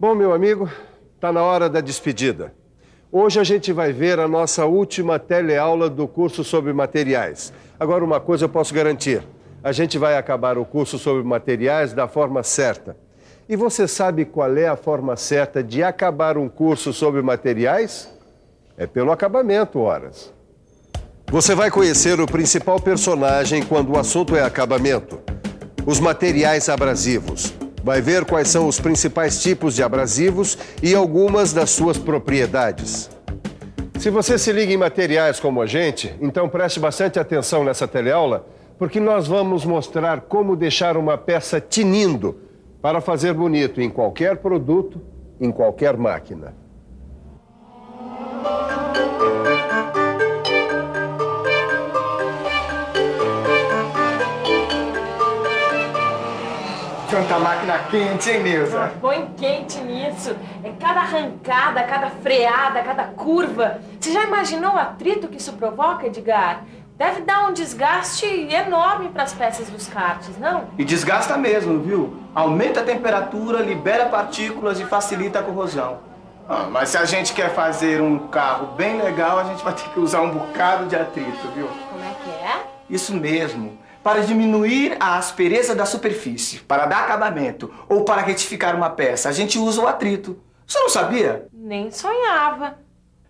Bom, meu amigo, está na hora da despedida. Hoje a gente vai ver a nossa última teleaula do curso sobre materiais. Agora, uma coisa eu posso garantir. A gente vai acabar o curso sobre materiais da forma certa. E você sabe qual é a forma certa de acabar um curso sobre materiais? É pelo acabamento, horas. Você vai conhecer o principal personagem quando o assunto é acabamento. Os materiais abrasivos. Vai ver quais são os principais tipos de abrasivos e algumas das suas propriedades. Se você se liga em materiais como a gente, então preste bastante atenção nessa teleaula, porque nós vamos mostrar como deixar uma peça tinindo para fazer bonito em qualquer produto, em qualquer máquina. Tanta máquina quente, hein, Neuza? Põe quente nisso. É cada arrancada, cada freada, cada curva. Você já imaginou o atrito que isso provoca, Edgar? Deve dar um desgaste enorme para as peças dos karts, não? E desgasta mesmo, viu? Aumenta a temperatura, libera partículas e facilita a corrosão. Mas se a gente quer fazer um carro bem legal, a gente vai ter que usar um bocado de atrito, viu? Como é que é? Isso mesmo. Para diminuir a aspereza da superfície, para dar acabamento ou para retificar uma peça, a gente usa o atrito. Você não sabia? Nem sonhava.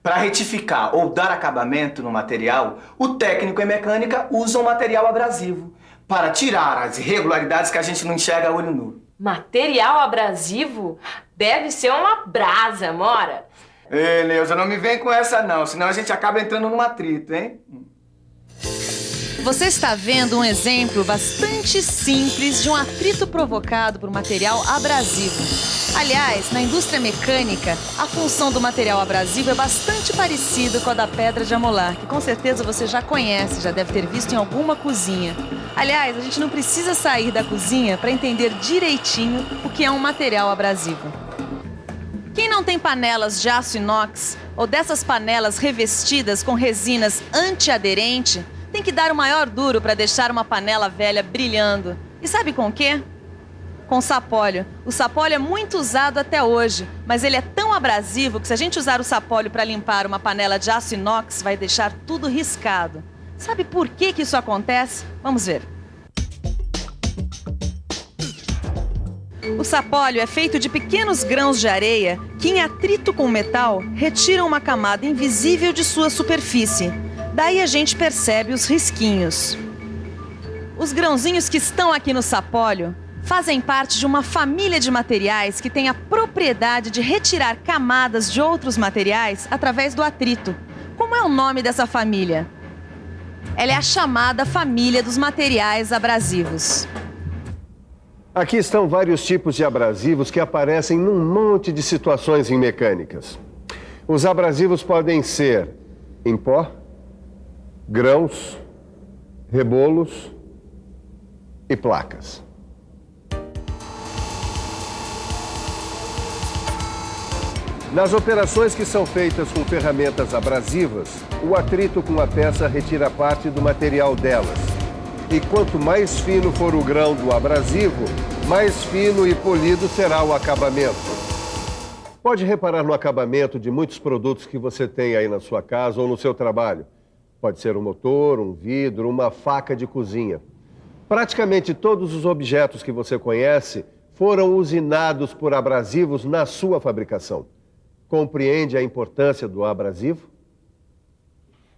Para retificar ou dar acabamento no material, o técnico em mecânica usa um material abrasivo para tirar as irregularidades que a gente não enxerga a olho nu. Material abrasivo? Deve ser uma brasa, Mora. Ei, Neuza, não me vem com essa não, senão a gente acaba entrando num atrito, hein? Você está vendo um exemplo bastante simples de um atrito provocado por material abrasivo. Aliás, na indústria mecânica, a função do material abrasivo é bastante parecida com a da pedra de amolar, que com certeza você já conhece, já deve ter visto em alguma cozinha. Aliás, a gente não precisa sair da cozinha para entender direitinho o que é um material abrasivo. Quem não tem panelas de aço inox ou dessas panelas revestidas com resinas antiaderentes, tem que dar o maior duro para deixar uma panela velha brilhando. E sabe com o quê? Com sapólio. O sapólio é muito usado até hoje, mas ele é tão abrasivo que se a gente usar o sapólio para limpar uma panela de aço inox, vai deixar tudo riscado. Sabe por que isso acontece? Vamos ver. O sapólio é feito de pequenos grãos de areia que, em atrito com o metal, retiram uma camada invisível de sua superfície. Daí a gente percebe os risquinhos. Os grãozinhos que estão aqui no sapólio fazem parte de uma família de materiais que tem a propriedade de retirar camadas de outros materiais através do atrito. Como é o nome dessa família? Ela é a chamada família dos materiais abrasivos. Aqui estão vários tipos de abrasivos que aparecem num monte de situações em mecânicas. Os abrasivos podem ser em pó, grãos, rebolos e placas. Nas operações que são feitas com ferramentas abrasivas, o atrito com a peça retira parte do material delas. E quanto mais fino for o grão do abrasivo, mais fino e polido será o acabamento. Pode reparar no acabamento de muitos produtos que você tem aí na sua casa ou no seu trabalho. Pode ser um motor, um vidro, uma faca de cozinha. Praticamente todos os objetos que você conhece foram usinados por abrasivos na sua fabricação. Compreende a importância do abrasivo?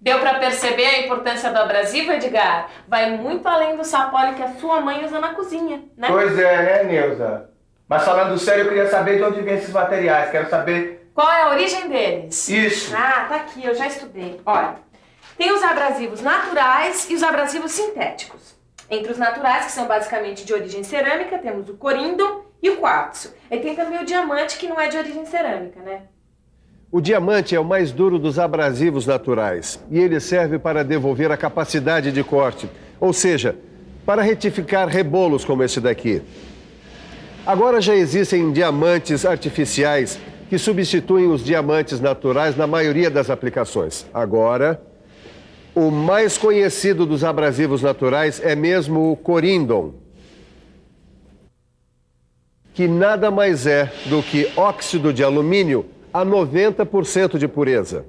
Deu para perceber a importância do abrasivo, Edgar? Vai muito além do sapólio que a sua mãe usa na cozinha, né? Pois é, né, Neuza? Mas falando sério, eu queria saber de onde vêm esses materiais. Quero saber... Qual é a origem deles? Isso. Ah, tá aqui, eu já estudei. Olha, tem os abrasivos naturais e os abrasivos sintéticos. Entre os naturais, que são basicamente de origem cerâmica, temos o corindon e o quartzo. E tem também o diamante, que não é de origem cerâmica, né? O diamante é o mais duro dos abrasivos naturais e ele serve para devolver a capacidade de corte, ou seja, para retificar rebolos como esse daqui. Agora já existem diamantes artificiais que substituem os diamantes naturais na maioria das aplicações. Agora, o mais conhecido dos abrasivos naturais é mesmo o corindon. que nada mais é do que óxido de alumínio a 90% de pureza.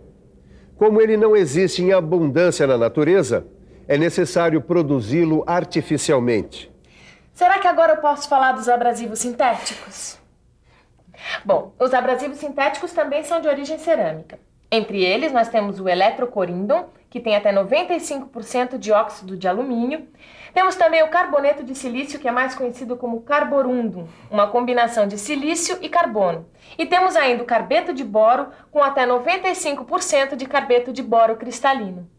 Como ele não existe em abundância na natureza, é necessário produzi-lo artificialmente. Será que agora eu posso falar dos abrasivos sintéticos? Bom, os abrasivos sintéticos também são de origem cerâmica. Entre eles, nós temos o eletrocorindon, que tem até 95% de óxido de alumínio. Temos também o carboneto de silício, que é mais conhecido como carborundum, uma combinação de silício e carbono. E temos ainda o carbeto de boro, com até 95% de carbeto de boro cristalino.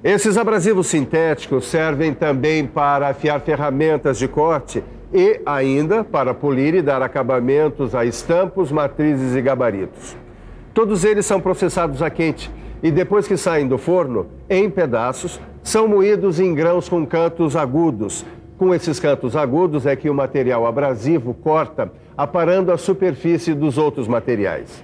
Esses abrasivos sintéticos servem também para afiar ferramentas de corte e ainda para polir e dar acabamentos a estampos, matrizes e gabaritos. Todos eles são processados a quente e depois que saem do forno, em pedaços, são moídos em grãos com cantos agudos. Com esses cantos agudos é que o material abrasivo corta, aparando a superfície dos outros materiais.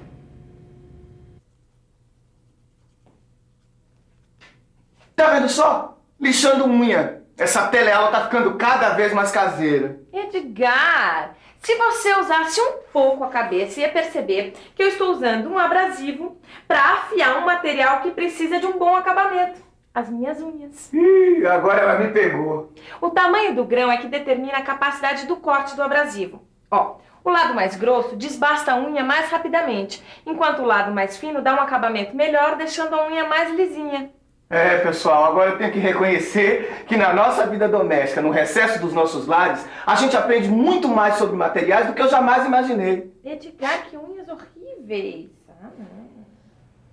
Tá vendo só? Lixando unha. Essa teleaula tá ficando cada vez mais caseira. Edgar, se você usasse um pouco a cabeça, ia perceber que eu estou usando um abrasivo para afiar um material que precisa de um bom acabamento. As minhas unhas. Ih, agora ela me pegou. O tamanho do grão é que determina a capacidade do corte do abrasivo. Ó, o lado mais grosso desbasta a unha mais rapidamente, enquanto o lado mais fino dá um acabamento melhor, deixando a unha mais lisinha. É, pessoal, agora eu tenho que reconhecer que na nossa vida doméstica, no recesso dos nossos lares, a gente aprende muito mais sobre materiais do que eu jamais imaginei. Edgar, que unhas horríveis. Ah, não.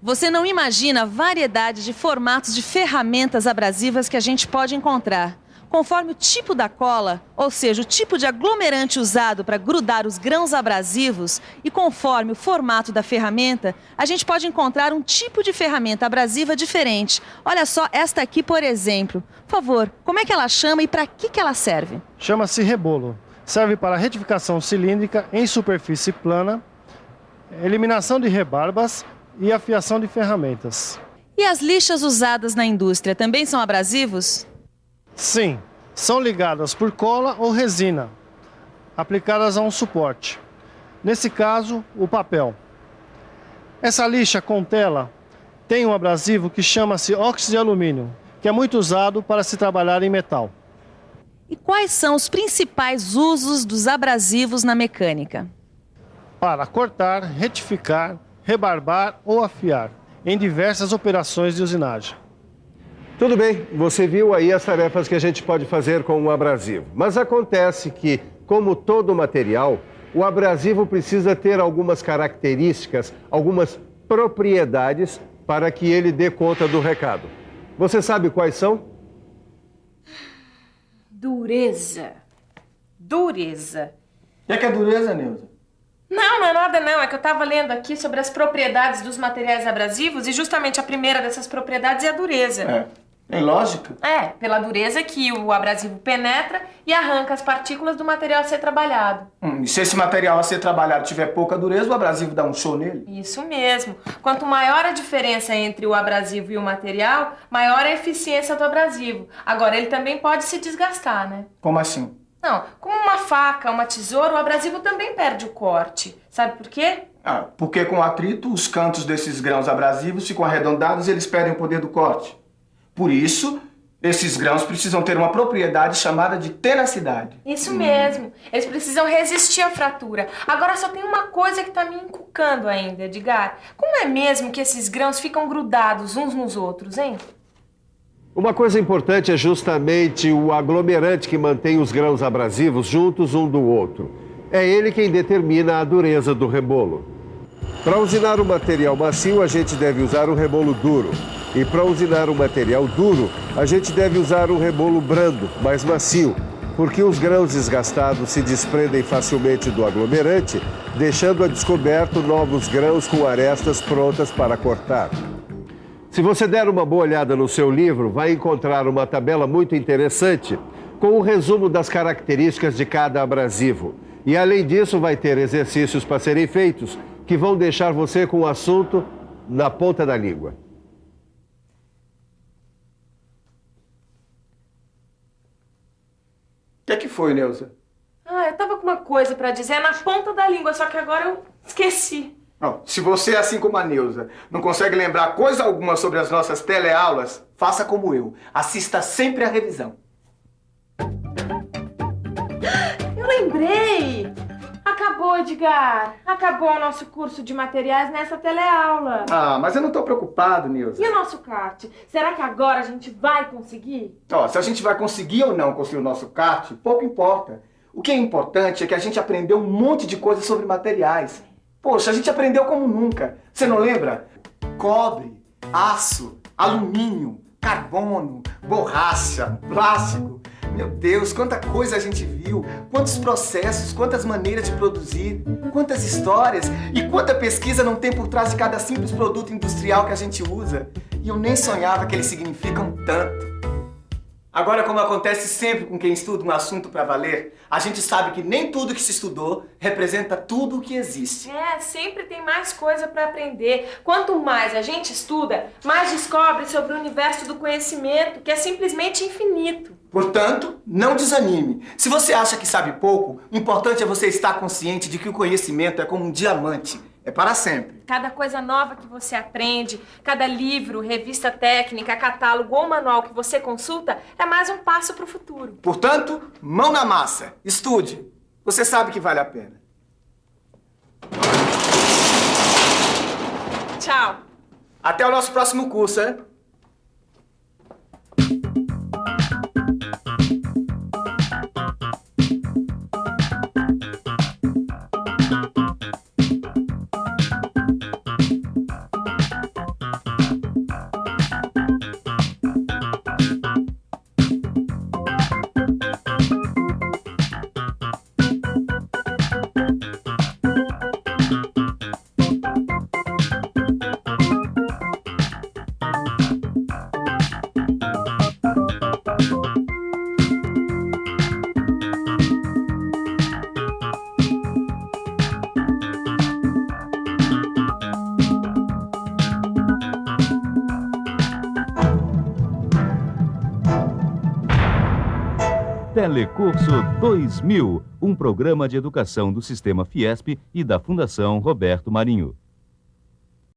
Você não imagina a variedade de formatos de ferramentas abrasivas que a gente pode encontrar. Conforme o tipo da cola, ou seja, o tipo de aglomerante usado para grudar os grãos abrasivos, e conforme o formato da ferramenta, a gente pode encontrar um tipo de ferramenta abrasiva diferente. Olha só esta aqui, por exemplo. Por favor, como é que ela chama e para que ela serve? Chama-se rebolo. Serve para retificação cilíndrica em superfície plana, eliminação de rebarbas e afiação de ferramentas. E as lixas usadas na indústria também são abrasivos? Sim, são ligadas por cola ou resina, aplicadas a um suporte. Nesse caso, o papel. Essa lixa com tela tem um abrasivo que chama-se óxido de alumínio, que é muito usado para se trabalhar em metal. E quais são os principais usos dos abrasivos na mecânica? Para cortar, retificar, rebarbar ou afiar, em diversas operações de usinagem. Tudo bem, você viu aí as tarefas que a gente pode fazer com um abrasivo. Mas acontece que, como todo material, o abrasivo precisa ter algumas características, algumas propriedades para que ele dê conta do recado. Você sabe quais são? Dureza. Dureza. O que é dureza, Neuza? Não é nada não. É que eu tava lendo aqui sobre as propriedades dos materiais abrasivos e justamente a primeira dessas propriedades é a dureza. Tem lógica? É, pela dureza que o abrasivo penetra e arranca as partículas do material a ser trabalhado. E se esse material a ser trabalhado tiver pouca dureza, o abrasivo dá um show nele? Isso mesmo. Quanto maior a diferença entre o abrasivo e o material, maior a eficiência do abrasivo. Agora, ele também pode se desgastar, né? Como assim? Não, como uma faca, uma tesoura, o abrasivo também perde o corte. Sabe por quê? Porque com o atrito, os cantos desses grãos abrasivos ficam arredondados e eles perdem o poder do corte. Por isso, esses grãos precisam ter uma propriedade chamada de tenacidade. Isso mesmo. Eles precisam resistir à fratura. Agora só tem uma coisa que tá me encucando ainda, Edgar. Como é mesmo que esses grãos ficam grudados uns nos outros, hein? Uma coisa importante é justamente o aglomerante que mantém os grãos abrasivos juntos um do outro. É ele quem determina a dureza do rebolo. Para usinar um material macio, a gente deve usar um rebolo duro. E para usinar um material duro, a gente deve usar um rebolo brando, mais macio, porque os grãos desgastados se desprendem facilmente do aglomerante, deixando a descoberto novos grãos com arestas prontas para cortar. Se você der uma boa olhada no seu livro, vai encontrar uma tabela muito interessante com o resumo das características de cada abrasivo. E além disso, vai ter exercícios para serem feitos que vão deixar você com o assunto na ponta da língua. O que foi, Neuza? Ah, eu tava com uma coisa pra dizer na ponta da língua, só que agora eu esqueci. Ó, se você, assim como a Neuza, não consegue lembrar coisa alguma sobre as nossas teleaulas, faça como eu. Assista sempre a revisão. Eu lembrei! Acabou, Edgar. Acabou o nosso curso de materiais nessa teleaula. Ah, mas eu não tô preocupado, Neuza. E o nosso kart? Será que agora a gente vai conseguir? Ó, se a gente vai conseguir ou não construir o nosso kart, pouco importa. O que é importante é que a gente aprendeu um monte de coisas sobre materiais. Poxa, a gente aprendeu como nunca. Você não lembra? Cobre, aço, alumínio, carbono, borracha, plástico. Meu Deus, quanta coisa a gente viu. Quantos processos, quantas maneiras de produzir, quantas histórias e quanta pesquisa não tem por trás de cada simples produto industrial que a gente usa. E eu nem sonhava que eles significam tanto. Agora, como acontece sempre com quem estuda um assunto para valer, a gente sabe que nem tudo que se estudou representa tudo o que existe. É, sempre tem mais coisa para aprender. Quanto mais a gente estuda, mais descobre sobre o universo do conhecimento, que é simplesmente infinito. Portanto, não desanime. Se você acha que sabe pouco, o importante é você estar consciente de que o conhecimento é como um diamante. É para sempre. Cada coisa nova que você aprende, cada livro, revista técnica, catálogo ou manual que você consulta é mais um passo para o futuro. Portanto, mão na massa. Estude. Você sabe que vale a pena. Tchau. Até o nosso próximo curso, hein? Telecurso 2000, um programa de educação do Sistema Fiesp e da Fundação Roberto Marinho.